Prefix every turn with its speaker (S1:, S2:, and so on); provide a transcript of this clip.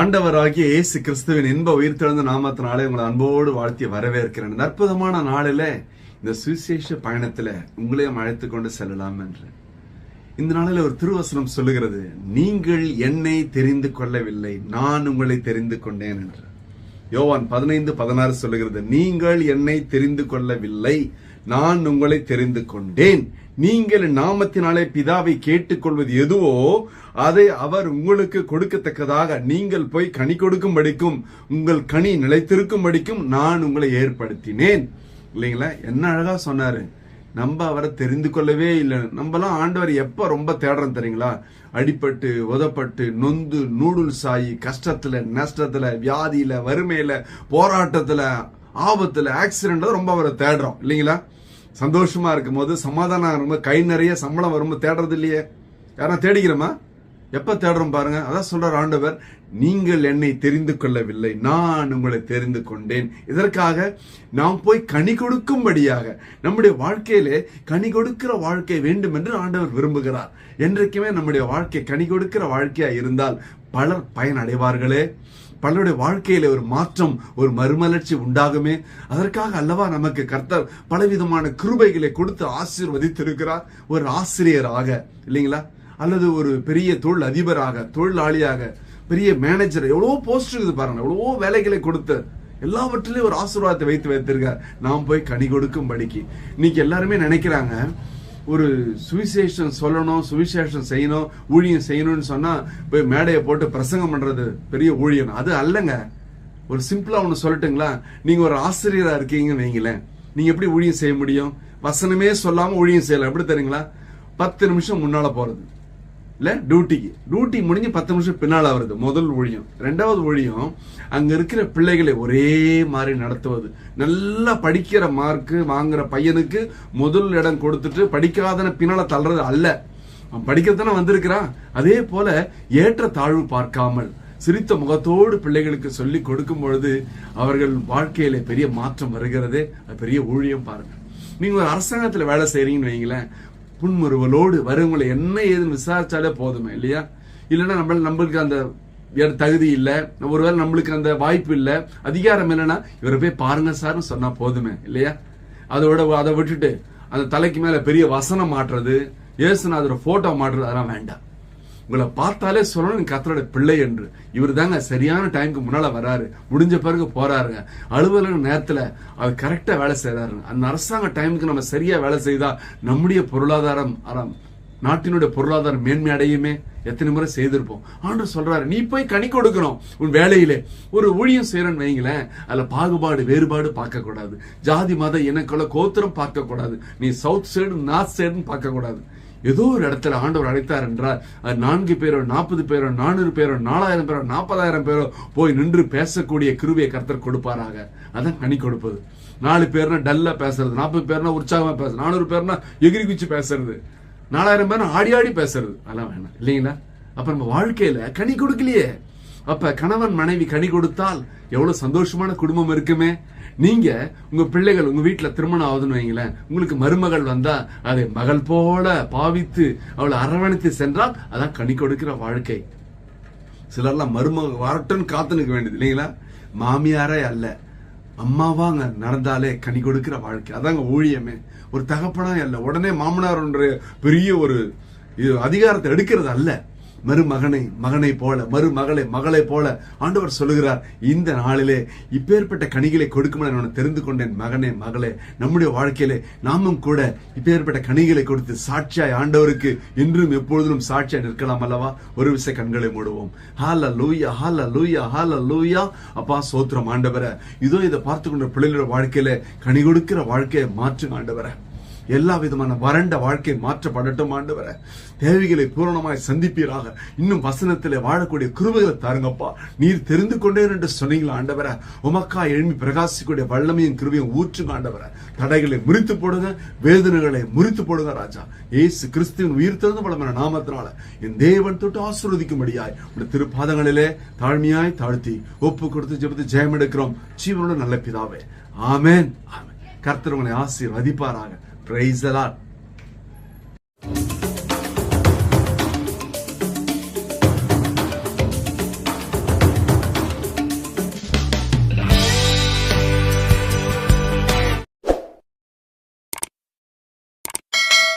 S1: ஆண்டவராகிய இயேசு கிறிஸ்துவின் இன்ப உயிர்த்தெழுந்த நாமத்தினாலே உங்களை அன்போடு வாழ்த்தி வரவேற்கிறேன். இந்த அற்புதமான நாளில இந்த சுவிசேஷ பயணத்துல உங்களையும் அழைத்து கொண்டு செல்லலாம் என்று இந்த நாளில ஒரு திருவசனம் சொல்லுகிறது, நீங்கள் என்னை தெரிந்து கொள்ளவில்லை, நான் உங்களை தெரிந்து கொண்டேன் என்று. யோவான் 15:16 சொல்லுகிறது, நீங்கள் என்னை தெரிந்து கொள்ளவில்லை, நான் உங்களை தெரிந்து கொண்டேன். நீங்கள் நாமத்தினாலே பிதாவை கேட்டுக்கொள்வது எதுவோ அதை அவர் உங்களுக்கு கொடுக்கத்தக்கதாக நீங்கள் போய் கனி கொடுக்கும்படிக்கும் உங்கள் கனி நிலைத்திருக்கும்படிக்கும் நான் உங்களை ஏற்படுத்தினேன். இல்லைங்களா? என்ன அழகா சொன்னாரு. நம்ம அவரை தெரிந்து கொள்ளவே இல்லை. நம்மலாம் ஆண்டவர் எப்ப ரொம்ப தேடுறோம் தெரியுங்களா? அடிபட்டு உதப்பட்டு நொந்து நூடுல்ஸ் ஆகி கஷ்டத்துல நஷ்டத்துல வியாதியில வறுமையில போராட்டத்துல ஆபத்துல ஆக்சிடென்ட்ல ரொம்ப அவரை தேடுறோம் இல்லைங்களா? சந்தோஷமா இருக்கும் போது சமாதானம் இருக்கும்போது கை நிறைய சம்பளம் வரும்போது தேடுறது இல்லையே. யாரா தேடிக்கிறோமா? எப்ப தேடுறோம் பாருங்க. அதான் சொல்றார் ஆண்டவர், நீங்கள் என்னை தெரிந்து கொள்ளவில்லை, நான் உங்களை தெரிந்து கொண்டேன். இதற்காக நாம் போய் கனி கொடுக்கும்படியாக நம்முடைய வாழ்க்கையிலே கனி கொடுக்கிற வாழ்க்கை வேண்டும் என்று ஆண்டவர் விரும்புகிறார். என்றைக்குமே நம்முடைய வாழ்க்கை கனி கொடுக்கிற வாழ்க்கையா இருந்தால் பலர் பயனடைவார்களே. பலருடைய வாழ்க்கையில ஒரு மாற்றம், ஒரு மறுமலர்ச்சி உண்டாகுமே. அதற்காக அல்லவா நமக்கு கர்த்தர் பலவிதமான கிருபைகளை கொடுத்து ஆசீர்வதித்திருக்கிறார். ஒரு ஆசிரியராக இல்லைங்களா, அல்லது ஒரு பெரிய தொழில் அதிபராக, தொழிலாளியாக, பெரிய மேனேஜர், எவ்வளவோ போஸ்ட் இருக்குது பாருங்க, எவ்வளவோ வேலைகளை கொடுத்து எல்லாவற்றிலையும் ஒரு ஆசீர்வாதத்தை வைத்திருக்கார். நாம் போய் கனி கொடுக்கும்படிக்கு. இன்னைக்கு எல்லாருமே நினைக்கிறாங்க, ஒரு சுவிசேஷம் சொல்லணும், சுவிசேஷம் செய்யணும், ஊழியம் செய்யணும்னு சொன்னா போய் மேடையை போட்டு பிரசங்கம் பண்றது பெரிய ஊழியம். அது அல்லங்க. ஒரு சிம்பிளா ஒண்ணு சொல்லட்டுங்களா? நீங்க ஒரு ஆசிரியரா இருக்கீங்கன்னு வைங்களேன், நீங்க எப்படி ஊழியம் செய்ய முடியும்? வசனமே சொல்லாம ஊழியம் செய்யலாம். எப்படி தெரியுங்களா? 10 நிமிஷம் முன்னால போறது இல்ல, டியூட்டி முடிஞ்சு 10 நிமிஷம் பின்னால வருது முதல் ஊழியம். ரெண்டாவது ஊழியம் அங்க இருக்கிற பிள்ளைகளை ஒரே மாதிரி நடத்துவது. நல்லா படிக்கிற மார்க் வாங்குற பையனுக்கு முதல் இடம் கொடுத்துட்டு படிக்காதன பின்னால தள்ளுறது அல்ல. அவன் படிக்கிறதானே வந்திருக்கிறான். அதே போல ஏற்ற தாழ்வு பார்க்காமல் சிரித்த முகத்தோடு பிள்ளைகளுக்கு சொல்லி கொடுக்கும் பொழுது அவர்கள் வாழ்க்கையில பெரிய மாற்றம் வருகிறதே. அது பெரிய ஊழியம் பாருங்க. நீங்க ஒரு அரசாங்கத்துல வேலை செய்றீங்கன்னு வைங்களேன், புன்முறுவலோடு வருவங்களை என்ன ஏதுன்னு விசாரிச்சாலே போதுமே இல்லையா? இல்லைன்னா நம்மளுக்கு அந்த தகுதி இல்ல, ஒருவேளை நம்மளுக்கு அந்த வாய்ப்பு இல்ல, அதிகாரம் இல்லைன்னா இவரை போய் பாருங்க சார்னு சொன்னா போதுமே இல்லையா? அதை விட்டுட்டு அந்த தலைக்கு மேல பெரிய வசனம் மாட்டுறது, இயேசுநாதர் போட்டோ மாட்டுறது, அதெல்லாம் வேண்டாம். உங்களை பார்த்தாலே சொல்லணும் கர்த்தரோட பிள்ளை என்று. இவர் தாங்க சரியான டைமுக்கு முன்னால வராரு, முடிஞ்ச பிறகு போறாருங்க. அலுவலக நேரத்துல அவர் கரெக்டா வேலை செய்யறாருங்க. அந்த அரசாங்க டைமுக்கு நம்ம சரியா வேலை செய்தா நம்முடைய பொருளாதாரம், நாட்டினுடைய பொருளாதாரம் மேன்மை அடையுமே. எத்தனை முறை செய்திருப்போம். ஆண்டவர் சொல்றாரு, நீ போய் கனி கொடுக்கணும். உன் வேலையிலே ஒரு ஊழியம் செய்யறன்னு வைங்களேன், அதுல பாகுபாடு வேறுபாடு பார்க்க கூடாது. ஜாதி மத இனக்குள்ள கோத்திரம் பார்க்க கூடாது. நீ சவுத் சைடு நார்த் சைடுன்னு பார்க்க கூடாது. ஏதோ ஒரு இடத்துல ஆண்டவர் அழைத்தார் என்றால் 4 பேரோ 40 பேரோ 400 பேரோ 4000 பேரோ 40,000 பேரோ போய் நின்று பேசக்கூடிய கிருபையை கர்த்தர் கொடுப்பாராக. அதான் கனி கொடுப்பது. 4 பேர்னா டல்லா பேசுறது, 40 பேர்னா உற்சாகமா பேசுறது, 400 பேர்னா எகிரி குச்சி பேசுறது, 4000 பேர்னா ஆடி ஆடி பேசுறது, அதெல்லாம் வேணாம் இல்லைங்களா? அப்ப நம்ம வாழ்க்கையில கனி கொடுக்கலையே. அப்ப கணவன் மனைவி கனி கொடுத்தால் எவ்வளவு சந்தோஷமான குடும்பம் இருக்குமே. நீங்க உங்க பிள்ளைகள் உங்க வீட்டுல திருமணம் ஆகுதுன்னு வைங்களேன், உங்களுக்கு மருமகள் வந்தா அதை மகள் போல பாவித்து அவளை அரவணைத்து சென்றால் அதான் கனி கொடுக்கிற வாழ்க்கை. சிலர்லாம் மருமகள் வரட்டுன்னு காத்து நிற்க வேண்டியது இல்லைங்களா? மாமியாரே அல்ல, அம்மாவாங்க நடந்தாலே கனி கொடுக்கிற வாழ்க்கை. அதாங்க ஊழியமே. ஒரு தகப்பனா அல்ல, உடனே மாமனார் பெரிய ஒரு அதிகாரத்தை எடுக்கிறது அல்ல. மகனை போல, மகளை போல ஆண்டவர் சொல்லுகிறார், இந்த நாளிலே இப்பேற்பட்ட கனிகளை கொடுக்கும் நான் தெரிந்து கொண்டேன். மகளே, நம்முடைய வாழ்க்கையிலே நாமும் கூட இப்பேற்பட்ட கனிகளை கொடுத்து சாட்சியாய் ஆண்டவருக்கு இன்றும் எப்பொழுதும் சாட்சியாய் நிற்கலாம் அல்லவா? ஒரு விஷயம் கண்களை மூடுவோம். ஹல்லேலூயா, ஹல்லேலூயா, ஹல்லேலூயா. அப்பா சோத்திரம் ஆண்டவரே. இதோ இதை பார்த்து கொண்ட பிள்ளைகளோட வாழ்க்கையில கனி கொடுக்கிற வாழ்க்கையை மாற்றுங்க ஆண்டவரே. எல்லா விதமான வறண்ட வாழ்க்கை மாற்றப்படட்டும் ஆண்டவரே. தேவைகளை பூரணமாய் சந்திப்பீராக. இன்னும் வசனத்திலே வாழக்கூடிய கிருபைகளை தாருங்கப்பா. நீர் தெரிந்து கொண்டேன் என்று சொன்னீங்களா ஆண்டவரே? உமக்கா எழும்பி பிரகாசிக்கூடிய வல்லமையும் கிருபையும் ஊற்றுங்க ஆண்டவரே. தடைகளை முறித்து போடுங்க, வேதனைகளை முறித்து போடுங்க ராஜா. இயேசு கிறிஸ்துவின் உயிர் திறந்த வல்லமையான நாமத்தினால என் தேவன் தொட்டு ஆசீர்வதிக்கும்படியாய் உடைய திருப்பாதங்களிலே தாழ்மையாய் தாழ்த்தி ஒப்பு கொடுத்து ஜெபத்து ஜெயம் எடுக்கிறோம் ஜீவனோட நல்ல பிதாவே. ஆமென். கர்த்தர் உங்களை ஆசீர்வதிப்பாராக. Praise the Lord.